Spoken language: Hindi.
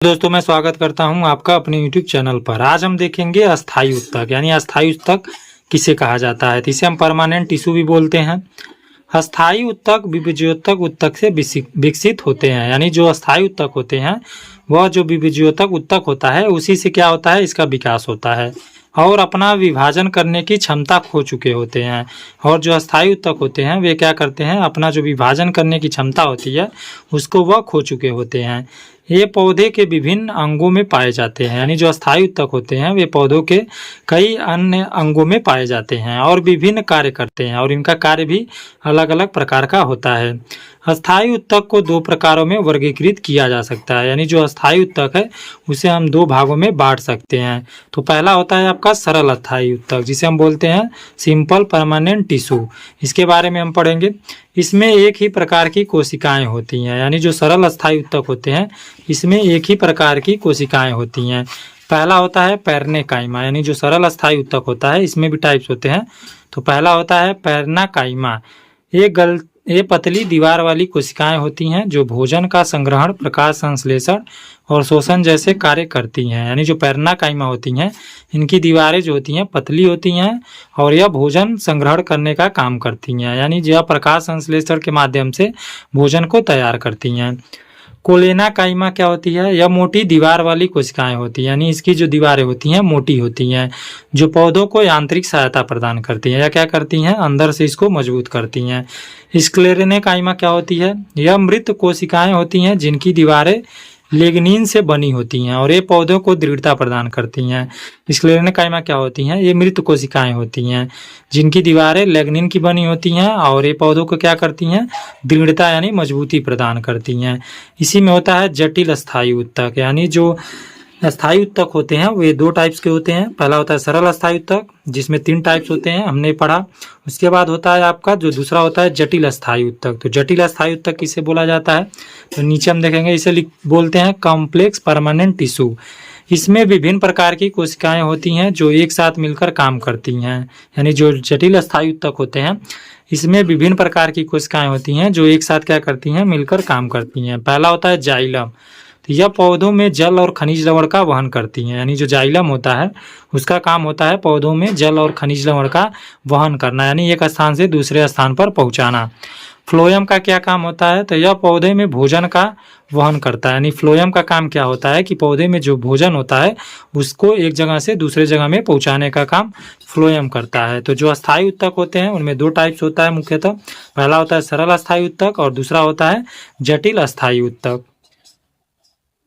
दोस्तों मैं स्वागत करता हूं आपका अपने YouTube चैनल पर। आज हम देखेंगे अस्थायी उत्तक, यानी अस्थायी उत्तक किसे कहा जाता है। तो इसे हम परमानेंट टिश्यू भी बोलते हैं। अस्थायी उत्तक विभज्योतक उत्तक से विकसित होते हैं, यानी जो अस्थायी उत्तक होते हैं वह जो विभज्योतक उत्तक होता है उसी से क्या होता है, इसका विकास होता है और अपना विभाजन करने की क्षमता खो चुके होते हैं। और जो अस्थायी उत्तक होते हैं वे क्या करते हैं, अपना जो विभाजन करने की क्षमता होती है उसको वह खो चुके होते हैं। ये पौधे के विभिन्न अंगों में पाए जाते हैं, यानी जो अस्थायी उत्तक होते हैं वे पौधों के कई अन्य अंगों में पाए जाते हैं और विभिन्न कार्य करते हैं और इनका कार्य भी अलग अलग प्रकार का होता है। अस्थायी उत्तक को दो प्रकारों में वर्गीकृत किया जा सकता है, यानी जो अस्थायी उत्तक है उसे हम दो भागों में बांट सकते हैं। तो पहला होता है आपका सरल अस्थायी उत्तक, जिसे हम बोलते हैं सिंपल परमानेंट टिश्यू। इसके बारे में हम पढ़ेंगे। इसमें एक ही प्रकार की कोशिकाएं होती हैं, यानी जो सरल अस्थायी उत्तक होते हैं इसमें एक ही प्रकार की कोशिकाएं होती हैं। पहला होता है पैरनेकाइमा, यानी जो सरल अस्थायी उत्तक होता है इसमें भी टाइप्स होते हैं। तो पहला होता है पैरनेकाइमा। ये पतली दीवार वाली कोशिकाएं होती हैं जो भोजन का संग्रहण, प्रकाश संश्लेषण और शोषण जैसे कार्य करती हैं। यानी जो पैरनेकाइमा होती हैं इनकी दीवारें जो होती हैं पतली होती हैं और यह भोजन संग्रहण करने का काम करती हैं, यानी यह प्रकाश संश्लेषण के माध्यम से भोजन को तैयार करती हैं। कोलेनाकाइमा क्या होती है, यह मोटी दीवार वाली कोशिकाएं होती हैं, यानी इसकी जो दीवारें होती हैं मोटी होती हैं जो पौधों को यांत्रिक सहायता प्रदान करती हैं। या क्या करती हैं, अंदर से इसको मजबूत करती हैं। स्क्लेरेनेकाइमा क्या होती है, यह मृत कोशिकाएं होती हैं जिनकी दीवारें लिग्निन से बनी होती हैं और ये पौधों को दृढ़ता प्रदान करती हैं। स्क्लेरेनेकाइमा क्या होती हैं, ये मृत कोशिकाएं होती हैं जिनकी दीवारें लिग्निन की बनी होती हैं और ये पौधों को क्या करती हैं, दृढ़ता यानी मजबूती प्रदान करती हैं। इसी में होता है जटिल अस्थायी उत्तक, यानी जो अस्थायी उत्तक होते हैं वे दो टाइप्स के होते हैं। पहला होता है सरल अस्थायी उत्तक जिसमें 3 टाइप्स होते हैं, हमने पढ़ा। उसके बाद होता है आपका जो दूसरा होता है जटिल अस्थायी उत्तक। तो जटिल अस्थायी उत्तक किसे बोला जाता है, तो नीचे हम देखेंगे इसे बोलते हैं कॉम्प्लेक्स परमानेंट टिश्यू। इसमें विभिन्न प्रकार की कोशिकाएं होती हैं जो एक साथ मिलकर काम करती हैं। यानी जो जटिल अस्थायी उत्तक होते हैं इसमें विभिन्न प्रकार की कोशिकाएं होती हैं जो एक साथ क्या करती हैं, मिलकर काम करती हैं। पहला होता है जाइलम। यह पौधों में जल और खनिज लवण का वहन करती हैं, यानी जो जाइलम होता है उसका काम होता है पौधों में जल और खनिज लवण का वहन करना, यानी एक स्थान से दूसरे स्थान पर पहुंचाना। फ्लोएम का क्या काम होता है, तो यह पौधे में भोजन का वहन करता है। यानी फ्लोएम का काम क्या होता है कि पौधे में जो भोजन होता है उसको एक जगह से दूसरे जगह में पहुंचाने का काम फ्लोएम करता है। तो जो अस्थायी उत्तक होते हैं उनमें 2 टाइप्स होता है मुख्यतः। पहला होता है सरल अस्थायी उत्तक और दूसरा होता है जटिल अस्थायी उत्तक।